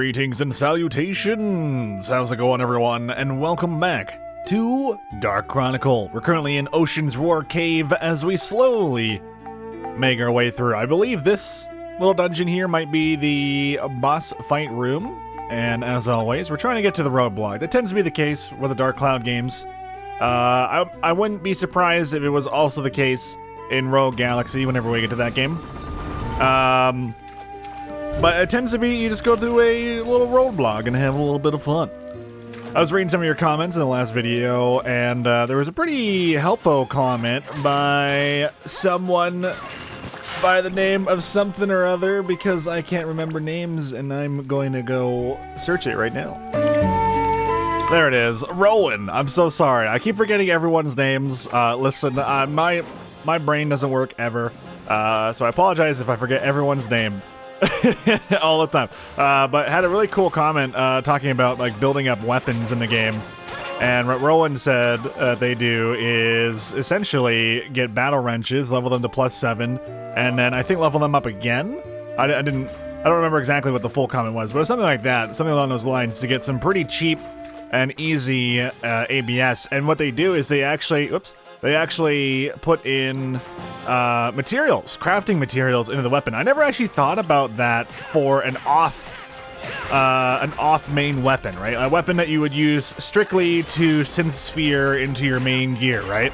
Greetings and salutations! How's it going, everyone? And welcome back to Dark Chronicle. We're currently in Ocean's Roar Cave as we slowly make our way through. I believe this little dungeon here might be the boss fight room. And as always, we're trying to get to the roadblock. That tends to be the case with the Dark Cloud games. I wouldn't be surprised if it was also the case in Rogue Galaxy whenever we get to that game. But it tends to be you just go through a little roadblock and have a little bit of fun. I was reading some of your comments in the last video, and there was a pretty helpful comment by someone by the name of something or other, because I can't remember names, and I'm going to go search it right now. There it is. Rowan. I'm so sorry. I keep forgetting everyone's names. Listen, my brain doesn't work ever, so I apologize if I forget everyone's name. all the time, but had a really cool comment talking about like building up weapons in the game, and what Rowan said they do is essentially get battle wrenches, level them to +7, and then I think level them up again. I don't remember exactly what the full comment was, but it was something like that, something along those lines, to get some pretty cheap and easy ABS. And what they do is they actually put in materials, crafting materials into the weapon. I never actually thought about that for an off main weapon, right? A weapon that you would use strictly to synth sphere into your main gear, right?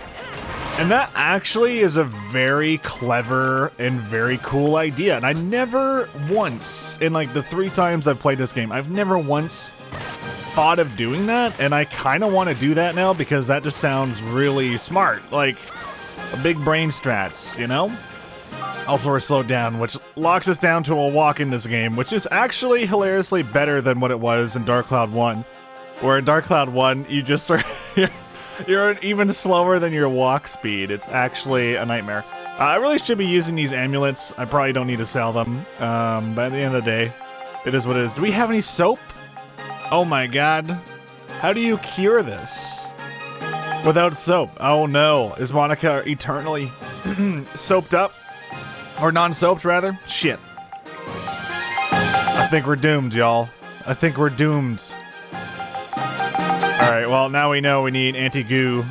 And that actually is a very clever and very cool idea. And I never once, in like the 3 times I've played this game, I've never once thought of doing that, and I kind of want to do that now because that just sounds really smart, like a big brain strats, you know? Also, we're slowed down, which locks us down to a walk in this game, which is actually hilariously better than what it was in Dark Cloud 1, where in Dark Cloud 1, you just sort of, you're even slower than your walk speed. It's actually a nightmare. I really should be using these amulets. I probably don't need to sell them, but at the end of the day, it is what it is. Do we have any soap? Oh my god. How do you cure this without soap? Oh no. Is Monica eternally soaped up? Or non-soaped, rather? Shit. I think we're doomed, y'all. I think we're doomed. Alright, well, now we know we need anti-goo.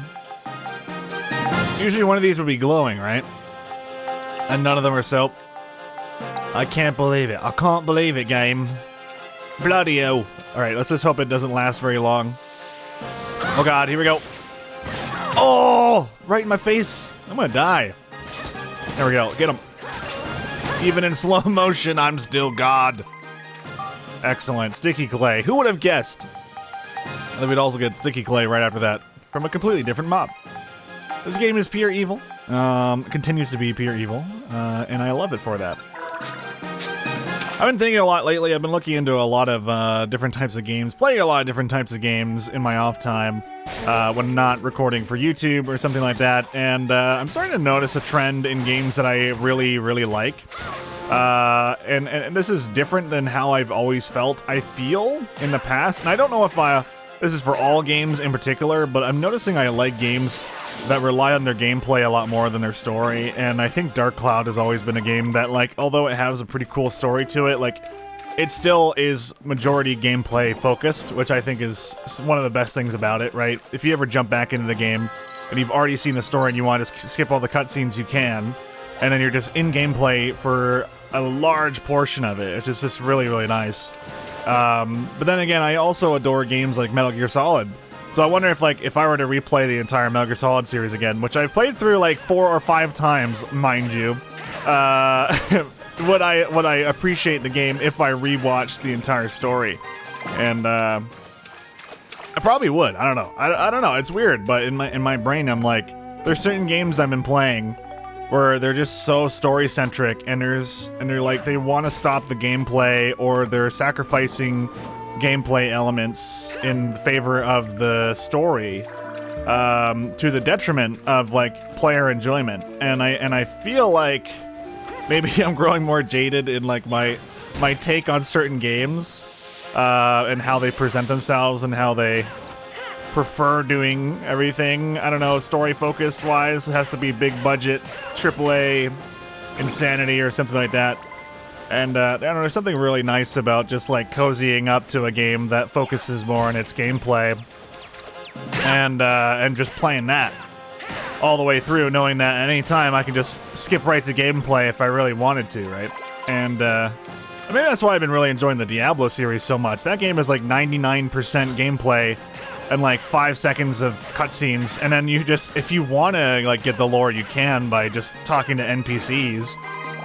Usually one of these would be glowing, right? And none of them are soap. I can't believe it. I can't believe it, game. Bloody hell. Alright, let's just hope it doesn't last very long. Oh god, here we go. Oh! Right in my face. I'm gonna die. There we go. Get him. Even in slow motion, I'm still God. Excellent. Sticky clay. Who would have guessed that we'd also get sticky clay right after that from a completely different mob? This game is pure evil. Continues to be pure evil. And I love it for that. I've been thinking a lot lately. I've been looking into a lot of different types of games, playing a lot of different types of games in my off time when not recording for YouTube or something like that. And I'm starting to notice a trend in games that I really, really like. And this is different than how I've always felt I feel in the past. And I don't know if this is for all games in particular, but I'm noticing I like games that rely on their gameplay a lot more than their story, and I think Dark Cloud has always been a game that, like, although it has a pretty cool story to it, like, it still is majority gameplay focused, which I think is one of the best things about it, right? If you ever jump back into the game, and you've already seen the story and you want to skip all the cutscenes, you can, and then you're just in gameplay for a large portion of it. It's just really, really nice. But then again, I also adore games like Metal Gear Solid. So I wonder if I were to replay the entire Metal Gear Solid series again, which I've played through like 4 or 5 times, mind you, would I appreciate the game if I rewatched the entire story? And I probably would. I don't know. I don't know. It's weird, but in my brain, I'm like, there's certain games I've been playing where they're just so story centric, and they're like they want to stop the gameplay, or they're sacrificing gameplay elements in favor of the story to the detriment of like player enjoyment. And I feel like maybe I'm growing more jaded in like my take on certain games and how they present themselves and how they prefer doing everything. I don't know, story focused wise, it has to be big budget AAA insanity or something like that. And I don't know, there's something really nice about just like cozying up to a game that focuses more on its gameplay, and just playing that all the way through, knowing that at any time I can just skip right to gameplay if I really wanted to, right? And maybe that's why I've been really enjoying the Diablo series so much. That game is like 99% gameplay and like 5 seconds of cutscenes, and then you just, if you want to like get the lore, you can by just talking to NPCs.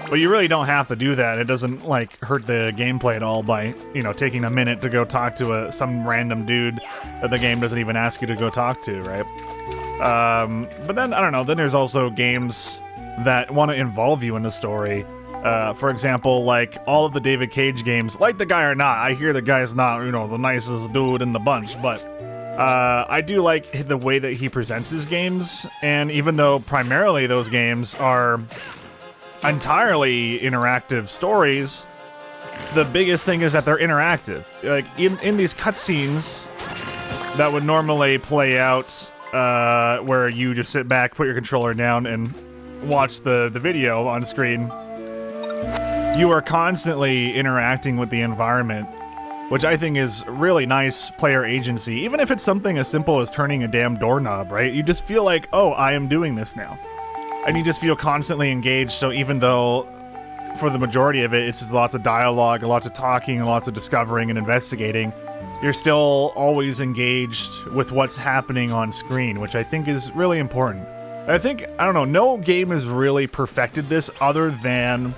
But you really don't have to do that. It doesn't like hurt the gameplay at all by, you know, taking a minute to go talk to some random dude that the game doesn't even ask you to go talk to, right? But then, I don't know, then there's also games that want to involve you in the story. For example, like all of the David Cage games, like the guy or not, I hear the guy's not, you know, the nicest dude in the bunch, but I do like the way that he presents his games, and even though primarily those games are entirely interactive stories, the biggest thing is that they're interactive. Like in these cutscenes that would normally play out where you just sit back, put your controller down, and watch the video on screen, you are constantly interacting with the environment, which I think is really nice player agency. Even if it's something as simple as turning a damn doorknob, right? You just feel like, oh, I am doing this now. And you just feel constantly engaged, so even though for the majority of it, it's just lots of dialogue, lots of talking, lots of discovering and investigating, you're still always engaged with what's happening on screen, which I think is really important. I think, I don't know, no game has really perfected this other than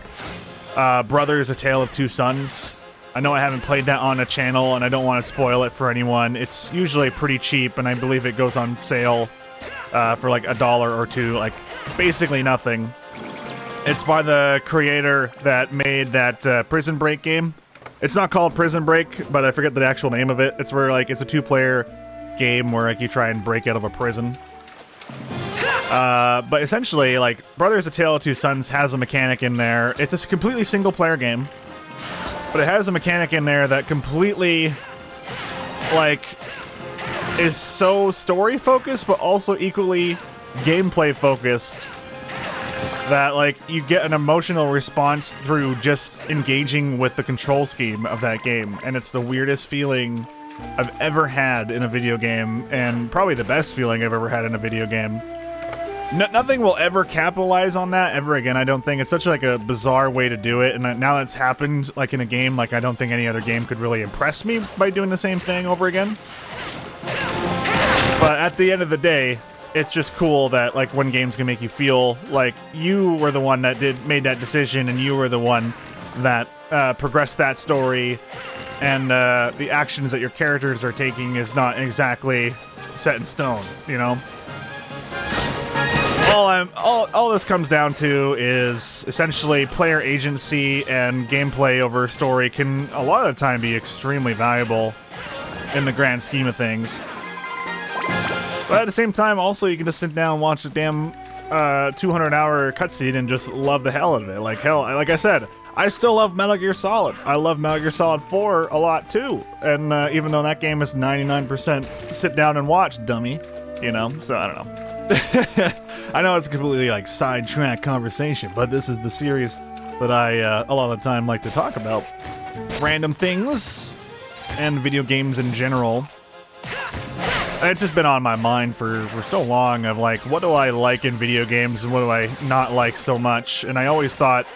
Brothers: A Tale of Two Sons. I know I haven't played that on a channel, and I don't want to spoil it for anyone. It's usually pretty cheap, and I believe it goes on sale for like $1 or $2, like basically nothing. It's by the creator that made that Prison Break game. It's not called Prison Break, but I forget the actual name of it. It's where like it's a 2-player game where like you try and break out of a prison. But essentially, like Brothers: A Tale of Two Sons has a mechanic in there. It's a completely single-player game, but it has a mechanic in there that completely like is so story-focused, but also equally gameplay-focused, that like you get an emotional response through just engaging with the control scheme of that game, and it's the weirdest feeling I've ever had in a video game, and probably the best feeling I've ever had in a video game. Nothing will ever capitalize on that ever again, I don't think. It's such like a bizarre way to do it, and now that's happened like in a game, like I don't think any other game could really impress me by doing the same thing over again. But at the end of the day, it's just cool that like when games can make you feel like you were the one that made that decision, and you were the one that progressed that story, and the actions that your characters are taking is not exactly set in stone, you know? All this comes down to is essentially player agency, and gameplay over story can a lot of the time be extremely valuable in the grand scheme of things. But at the same time, also, you can just sit down and watch a damn 200-hour cutscene and just love the hell out of it. Like, hell, like I said, I still love Metal Gear Solid. I love Metal Gear Solid 4 a lot, too. And even though that game is 99% sit down and watch, dummy, you know? So, I don't know. I know it's a completely, like, sidetrack conversation, but this is the series that I, a lot of the time, like to talk about. Random things and video games in general. It's just been on my mind for so long of like, what do I like in video games and what do I not like so much? And I always thought,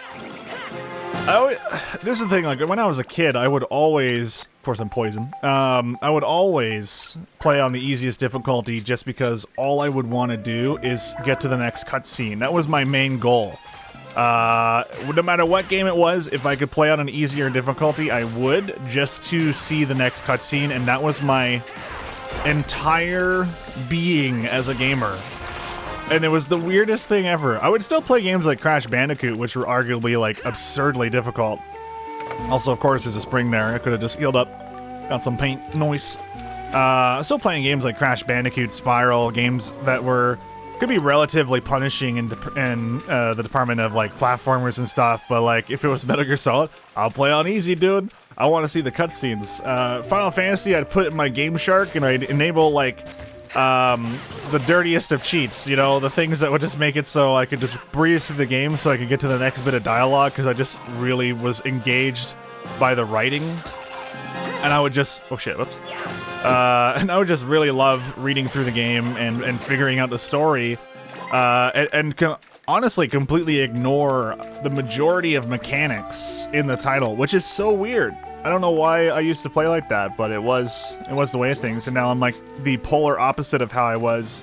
this is the thing, like when I was a kid, I would always, of course I'm Poison, I would always play on the easiest difficulty just because all I would want to do is get to the next cutscene. That was my main goal. No matter what game it was, if I could play on an easier difficulty, I would, just to see the next cutscene, and that was my entire being as a gamer. And it was the weirdest thing ever. I would still play games like Crash Bandicoot, which were arguably like absurdly difficult. Also, of course, there's a spring there. I could have just healed up, got some paint noise. Still playing games like Crash Bandicoot, Spiral, games that could be relatively punishing in the department of like platformers and stuff, but like if it was Metal Gear Solid, I'll play on easy, dude. I want to see the cutscenes. Final Fantasy, I'd put in my Game Shark and I'd enable like the dirtiest of cheats, you know, the things that would just make it so I could just breeze through the game so I could get to the next bit of dialogue because I just really was engaged by the writing. And I would just, oh shit, whoops. And I would just really love reading through the game and figuring out the story, honestly completely ignore the majority of mechanics in the title, which is so weird. I don't know why I used to play like that, but it was the way of things, and now I'm like the polar opposite of how I was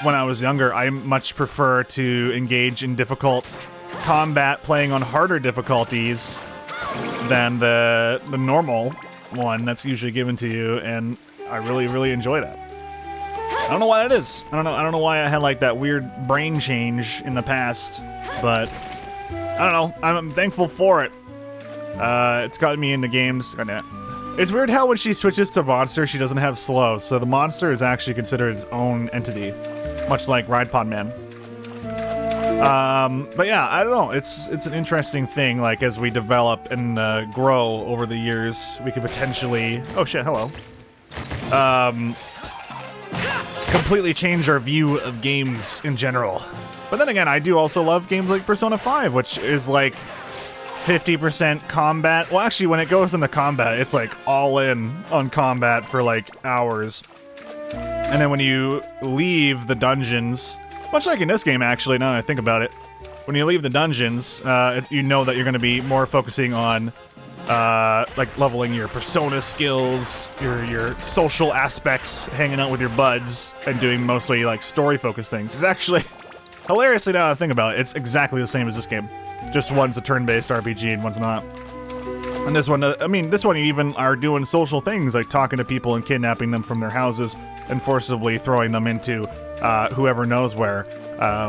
when I was younger. I much prefer to engage in difficult combat playing on harder difficulties than the normal one that's usually given to you, and I really, really enjoy that. I don't know why that is. I don't know why I had like that weird brain change in the past, but I don't know. I'm thankful for it. It's gotten me into games. It's weird how when she switches to monster, she doesn't have slow, so the monster is actually considered its own entity, much like Ride Pod Man. But yeah, I don't know. It's an interesting thing. Like as we develop and grow over the years, we could potentially. Oh shit! Hello. Completely change our view of games in general. But then again, I do also love games like Persona 5, which is like 50% combat. Well, actually, when it goes into combat, it's like all in on combat for like hours. And then when you leave the dungeons, much like in this game, actually, now that I think about it, when you leave the dungeons, you know that you're going to be more focusing on like leveling your persona skills, your social aspects, hanging out with your buds, and doing mostly like story-focused things. It's actually hilariously, now that I think about it, it's exactly the same as this game. Just one's a turn-based RPG and one's not. And this one, this one you even are doing social things like talking to people and kidnapping them from their houses and forcibly throwing them into whoever knows where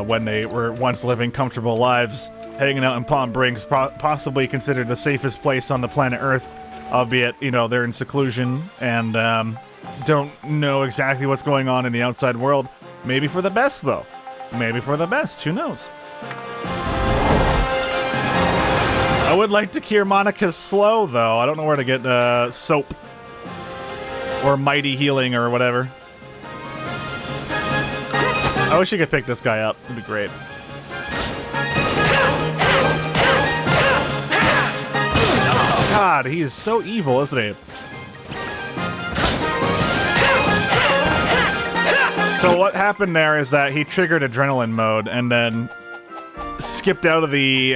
when they were once living comfortable lives, hanging out in Palm Brinks, possibly considered the safest place on the planet Earth, albeit, you know, they're in seclusion and don't know exactly what's going on in the outside world. Maybe for the best, though. Maybe for the best. Who knows? I would like to cure Monica's slow, though. I don't know where to get soap or mighty healing or whatever. I wish you could pick this guy up. It'd be great. God, he is so evil, isn't he? So what happened there is that he triggered adrenaline mode and then skipped out of the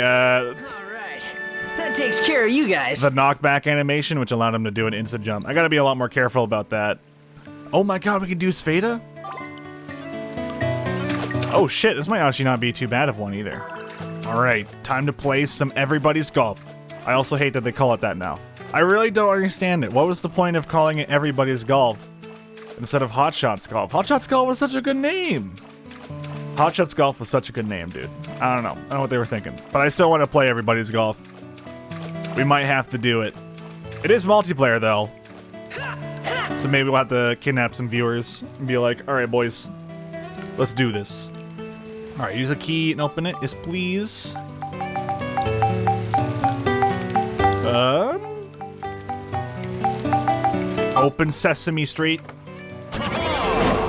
that takes care of you guys. The knockback animation, which allowed him to do an instant jump. I gotta be a lot more careful about that. Oh my god, we can do Spheda? Oh shit, this might actually not be too bad of one either. Alright, time to play some Everybody's Golf. I also hate that they call it that now. I really don't understand it. What was the point of calling it Everybody's Golf instead of Hot Shots Golf? Hot Shots Golf was such a good name. Hot Shots Golf was such a good name, dude. I don't know. I don't know what they were thinking. But I still want to play Everybody's Golf. We might have to do it. It is multiplayer, though. So maybe we'll have to kidnap some viewers and be like, alright, boys, let's do this. Alright, use a key and open it. Yes, please. Open Sesame Street.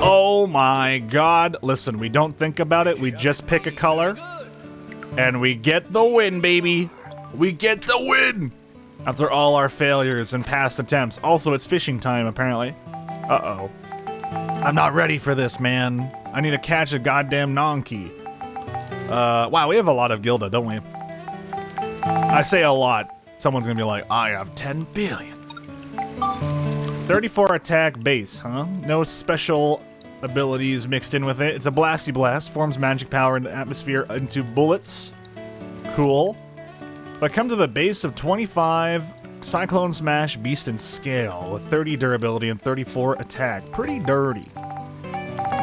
Oh my god. Listen, we don't think about it. We just pick a color. And we get the win, baby. We get the win! After all our failures and past attempts. Also, it's fishing time, apparently. Uh-oh. I'm not ready for this, man. I need to catch a goddamn Nonky. Wow, we have a lot of Gilda, don't we? I say a lot. Someone's gonna be like, I have 10 billion. 34 attack base, huh? No special abilities mixed in with it. It's a blasty blast. Forms magic power in the atmosphere into bullets. Cool. But come to the base of 25, Cyclone Smash, Beast, and Scale, with 30 durability and 34 attack. Pretty dirty.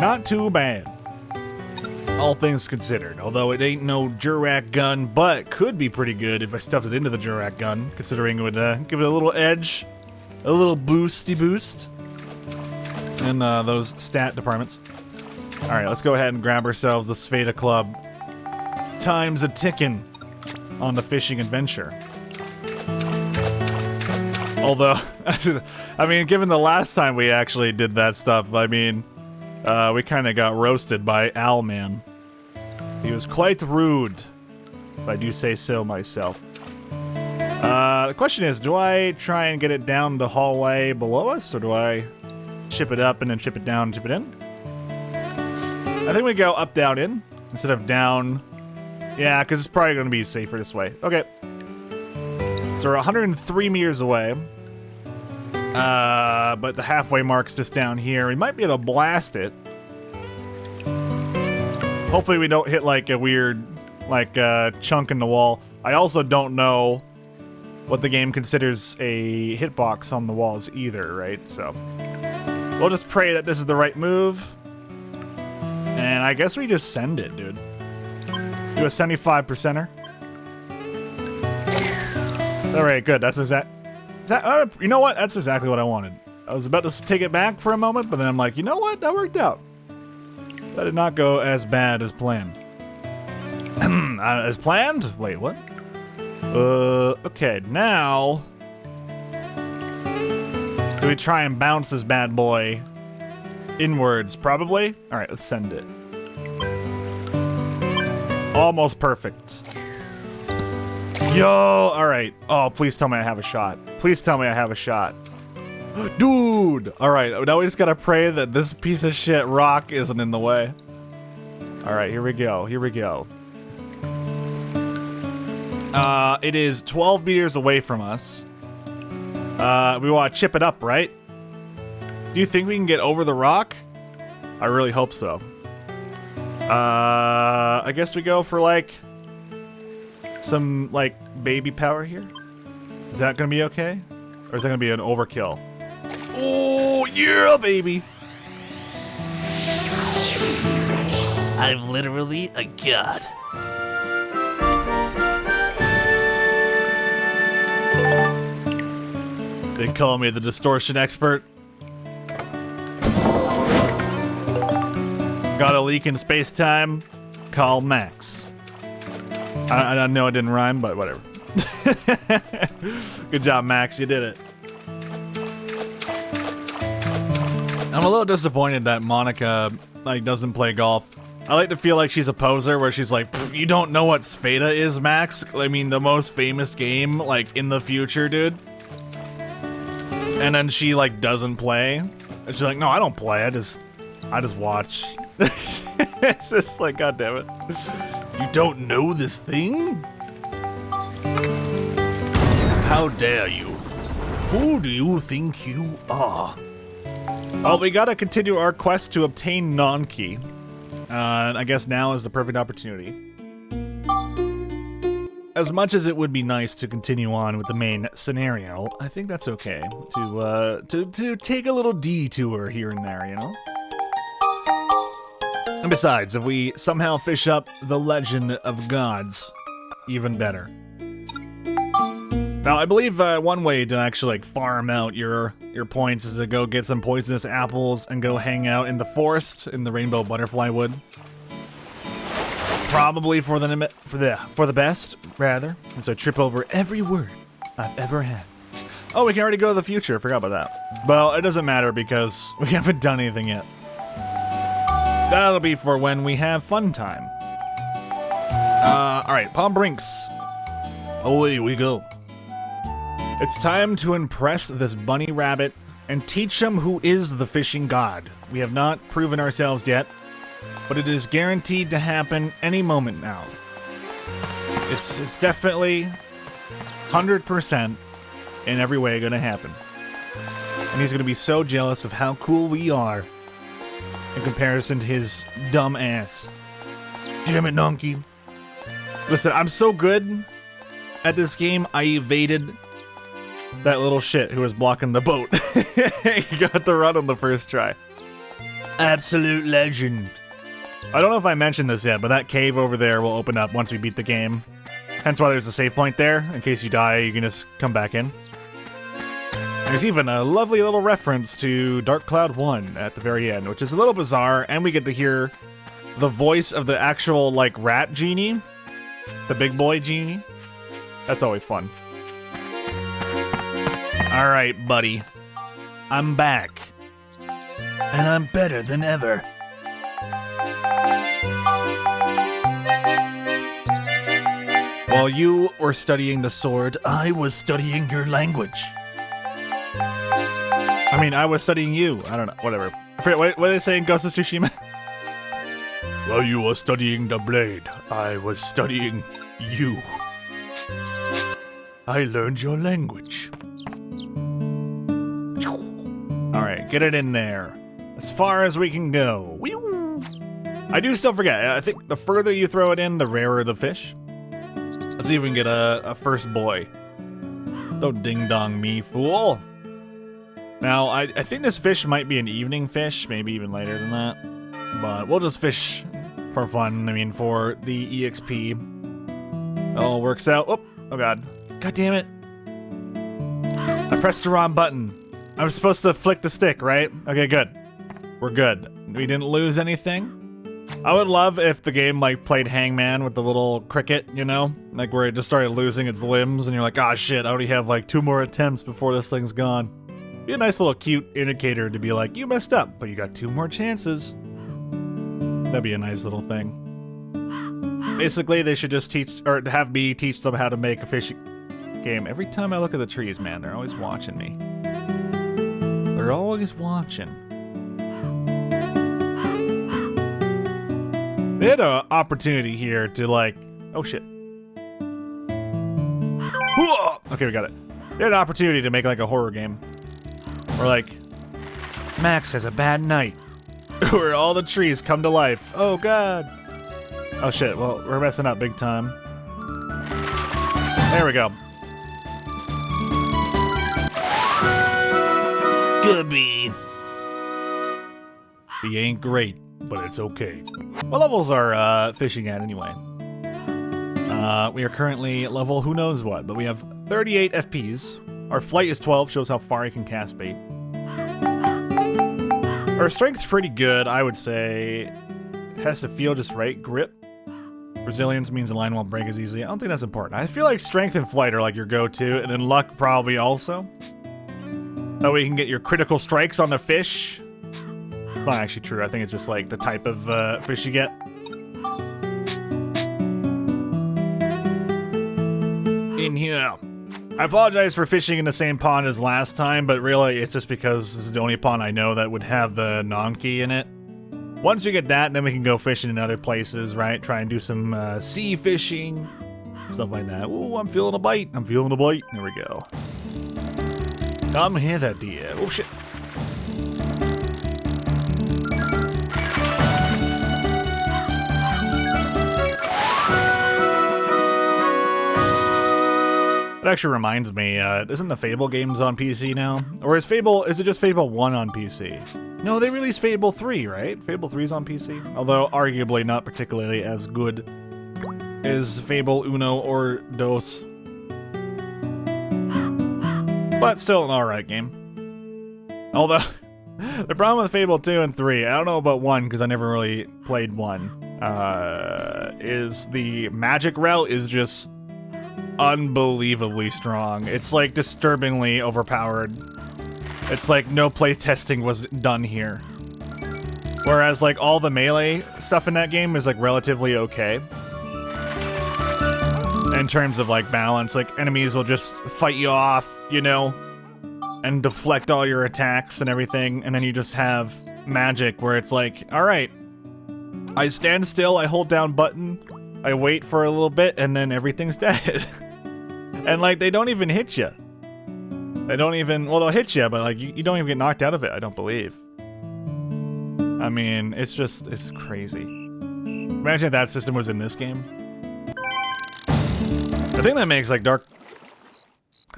Not too bad. All things considered, although it ain't no Jurak gun, but could be pretty good if I stuffed it into the Jurak gun, considering it would give it a little edge, a little boosty boost, and those stat departments. Alright, let's go ahead and grab ourselves the Spheda Club. Time's a-ticking on the fishing adventure. Although, I mean, given the last time we actually did that stuff, I mean, We kind of got roasted by Owlman. He was quite rude, if I do say so myself. The question is, do I try and get it down the hallway below us, or do I chip it up and then chip it down and chip it in? I think we go up, down, in, instead of down. Yeah, because it's probably going to be safer this way. Okay. So we're 103 meters away. But the halfway mark's just down here. We might be able to blast it. Hopefully we don't hit like a weird, chunk in the wall. I also don't know what the game considers a hitbox on the walls either, right? So we'll just pray that this is the right move. And I guess we just send it, dude. Do a 75%er. Alright, good. That's you know what? That's exactly what I wanted. I was about to take it back for a moment, but then I'm like, you know what? That worked out. That did not go as bad as planned. As planned? Wait, what? Okay, now... do we try and bounce this bad boy inwards? Probably? Alright, let's send it. Almost perfect. Yo! Alright. Oh, please tell me I have a shot. Please tell me I have a shot. Dude! Alright, now we just gotta pray that this piece of shit rock isn't in the way. Alright, here we go. Here we go. It is 12 meters away from us. We want to chip it up, right? Do you think we can get over the rock? I really hope so. I guess we go for, some, baby power here? Is that gonna be okay? Or is that gonna be an overkill? Oh, yeah, baby! I'm literally a god. They call me the distortion expert. Got a leak in space-time? Call Max. I know it didn't rhyme, but whatever. Good job, Max. You did it. I'm a little disappointed that Monica, doesn't play golf. I like to feel like she's a poser where she's like, you don't know what Spada is, Max? I mean, the most famous game, in the future, dude. And then she, doesn't play. And she's like, no, I don't play. I just watch. It's just like, God damn it. You don't know this thing? How dare you? Who do you think you are? Well, we gotta continue our quest to obtain non-key. And I guess now is the perfect opportunity. As much as it would be nice to continue on with the main scenario, I think that's okay to take a little detour here and there, you know? And besides, if we somehow fish up the legend of gods, even better. Now, I believe one way to actually farm out your points is to go get some poisonous apples and go hang out in the forest in the rainbow butterfly wood. Probably for the best, rather, as I trip over every word I've ever had. Oh, we can already go to the future. Forgot about that. Well, it doesn't matter because we haven't done anything yet. That'll be for when we have fun time. All right, Palm Brinks. Away we go. It's time to impress this bunny rabbit and teach him who is the fishing god. We have not proven ourselves yet, but it is guaranteed to happen any moment now. It's definitely 100% in every way gonna happen. And he's gonna be so jealous of how cool we are in comparison to his dumb ass. Damn it, Donkey. Listen, I'm so good at this game, I evaded that little shit who was blocking the boat. He got the run on the first try. Absolute legend. I don't know if I mentioned this yet, but that cave over there will open up once we beat the game. Hence why there's a save point there. In case you die, you can just come back in. There's even a lovely little reference to Dark Cloud 1 at the very end, which is a little bizarre, and we get to hear the voice of the actual, rat genie. The big boy genie. That's always fun. Alright, buddy. I'm back. And I'm better than ever. While you were studying the sword, I was studying your language. I mean, I was studying you. I don't know. Whatever. I forget, what are they saying, Ghost of Tsushima? While you were studying the blade, I was studying you. I learned your language. Alright, get it in there. As far as we can go. Whew. I do still forget. I think the further you throw it in, the rarer the fish. Let's see if we can get a first boy. Don't ding-dong me, fool. Now, I think this fish might be an evening fish, maybe even later than that. But we'll just fish for fun, I mean, for the EXP. It all works out. Oh god. God damn it. I pressed the wrong button. I was supposed to flick the stick, right? Okay, good. We're good. We didn't lose anything. I would love if the game, like, played Hangman with the little cricket, you know? Like, where it just started losing its limbs, and you're like, ah, shit, I only have, like, 2 more attempts before this thing's gone. Be a nice little cute indicator to be like, you messed up, but you got 2 more chances. That'd be a nice little thing. Basically, they should just teach, or have me teach them how to make a fishing game. Every time I look at the trees, man, they're always watching me. They're always watching. They had an opportunity here to, like... Oh, shit. Okay, we got it. They had an opportunity to make, like, a horror game. Or, like... Max has a bad night. Where all the trees come to life. Oh, God. Oh, shit. Well, we're messing up big time. There we go. Could be. He ain't great, but it's okay. What levels are fishing at anyway? We are currently at level who knows what, but we have 38 FPs. Our flight is 12, shows how far you can cast bait. Our strength's pretty good, I would say. It has to feel just right. Grip. Resilience means the line won't break as easily. I don't think that's important. I feel like strength and flight are like your go-to, and then luck probably also. That way you can get your critical strikes on the fish. Not actually true. I think it's just like the type of fish you get. In here. I apologize for fishing in the same pond as last time, but really it's just because this is the only pond I know that would have the non-key in it. Once we get that, then we can go fishing in other places, right? Try and do some sea fishing, stuff like that. Ooh, I'm feeling a bite. I'm feeling a bite. There we go. Come hither, dear. Oh, shit. It actually reminds me, isn't the Fable games on PC now? Or is it just Fable 1 on PC? No, they released Fable 3, right? Fable 3's on PC? Although, arguably not particularly as good as Fable Uno or Dos. But still an alright game. Although, the problem with Fable 2 and 3, I don't know about 1 because I never really played 1, is the magic route is just unbelievably strong. It's like disturbingly overpowered. It's like no playtesting was done here. Whereas like all the melee stuff in that game is like relatively okay. In terms of like balance, like enemies will just fight you off, you know, and deflect all your attacks and everything, and then you just have magic where it's like, alright, I stand still, I hold down button, I wait for a little bit, and then everything's dead. And like, they don't even hit you. They don't even, well, they'll hit you, but like, you don't even get knocked out of it, I don't believe. I mean, it's crazy. Imagine if that system was in this game. The thing that makes like God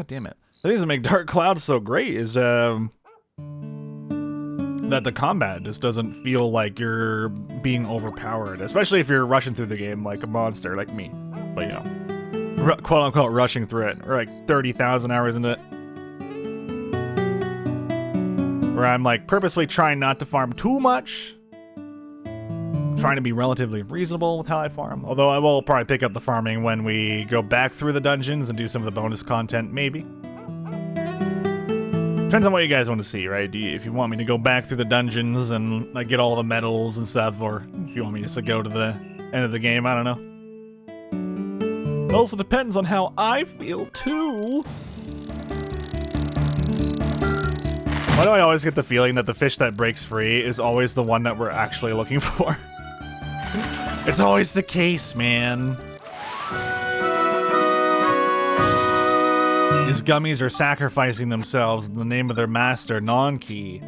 damn it. The thing that makes Dark Cloud so great is that the combat just doesn't feel like you're being overpowered, especially if you're rushing through the game like a monster like me. But you know, quote unquote rushing through it. We're like 30,000 hours into it. Where I'm like purposely trying not to farm too much. Trying to be relatively reasonable with how I farm. Although I will probably pick up the farming when we go back through the dungeons and do some of the bonus content, maybe. Depends Depends on what you guys want to see, right? If you want me to go back through the dungeons and like get all the medals and stuff, or if you want me just to go to the end of the game, I don't know. It also depends on how I feel too. Why do I always get the feeling that the fish that breaks free is always the one that we're actually looking for? It's always the case, man. These gummies are sacrificing themselves in the name of their master, Nonki.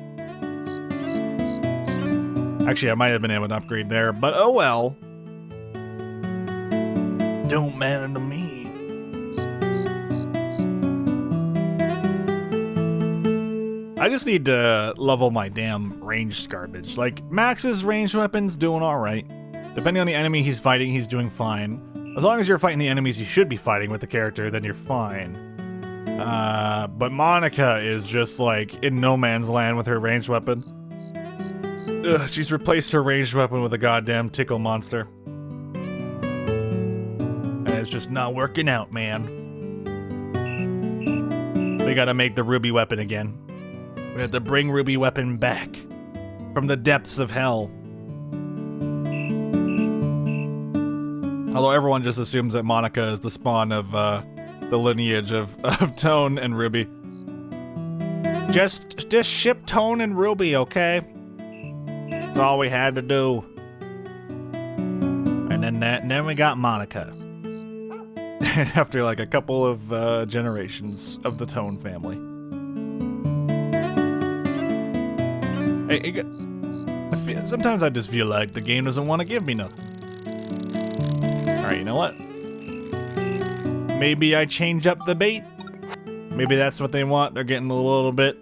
Actually, I might have been able to upgrade there, but oh well. Don't matter to me. I just need to level my damn ranged garbage. Like, Max's ranged weapon's doing alright. Depending on the enemy he's fighting, he's doing fine. As long as you're fighting the enemies you should be fighting with the character, then you're fine. But Monica is just like in no man's land with her ranged weapon. Ugh, she's replaced her ranged weapon with a goddamn tickle monster. And it's just not working out, man. We gotta make the ruby weapon again. We have to bring ruby weapon back from the depths of hell. Although everyone just assumes that Monica is the spawn of the lineage of Tone and Ruby. Just ship Tone and Ruby, okay? That's all we had to do. And then we got Monica. After like a couple of generations of the Tone family. Sometimes I just feel like the game doesn't want to give me nothing. Alright, you know what? Maybe I change up the bait. Maybe that's what they want. They're getting a little bit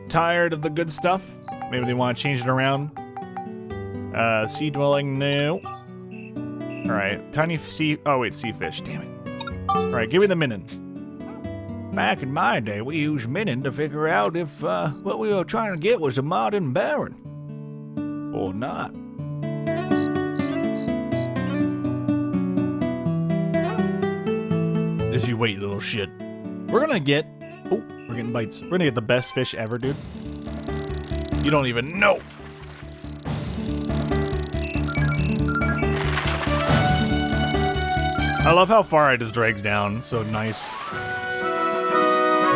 tired of the good stuff. Maybe they want to change it around. Sea dwelling, no. Alright, tiny sea... Oh, wait, sea fish. Damn it. Alright, give me the minin. Back in my day, we used minin to figure out if what we were trying to get was a modern baron. Or not. Just you wait, little shit. We're gonna get... Oh, we're getting bites. We're gonna get the best fish ever, dude. You don't even know. I love how far it just drags down. So nice.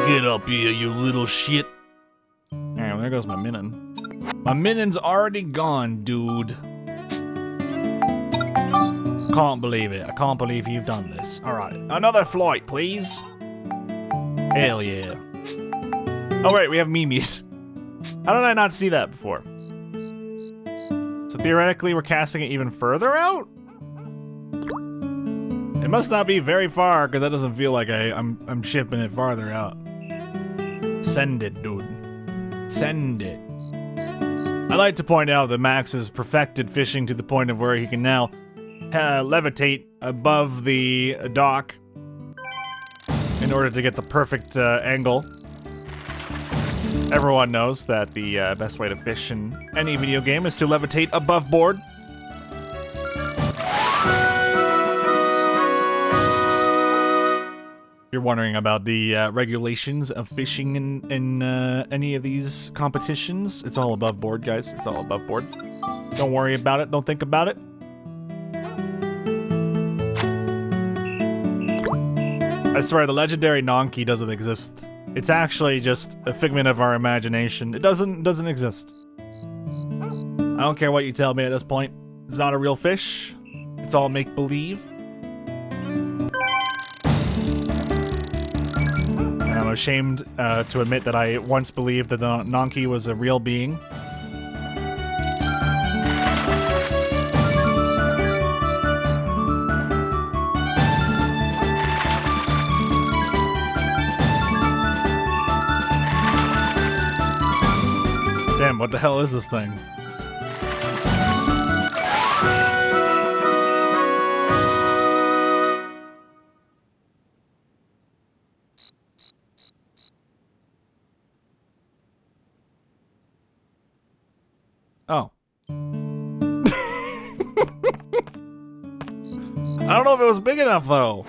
Get up here, you little shit. Alright, well, there goes my minin. My minin's already gone, dude. Can't believe it. I can't believe you've done this. Alright, another flight, please. Hell yeah. Oh, right, we have Mimis. How did I not see that before? So theoretically, we're casting it even further out? It must not be very far, because that doesn't feel like I'm shipping it farther out. Send it, dude. Send it. I like to point out that Max has perfected fishing to the point of where he can now levitate above the dock in order to get the perfect angle. Everyone knows that the best way to fish in any video game is to levitate above board. You're wondering about the regulations of fishing in any of these competitions. It's all above board, guys. It's all above board. Don't worry about it. Don't think about it. I swear, the legendary Nonki doesn't exist. It's actually just a figment of our imagination. It doesn't exist. I don't care what you tell me at this point. It's not a real fish. It's all make-believe. And I'm ashamed to admit that I once believed that Nonki was a real being. Damn, what the hell is this thing? Oh. I don't know if it was big enough, though.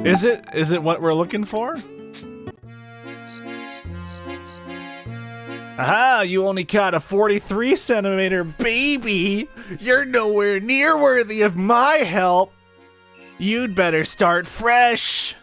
Is it what we're looking for? Aha, you only caught a 43 centimeter baby. You're nowhere near worthy of my help. You'd better start fresh.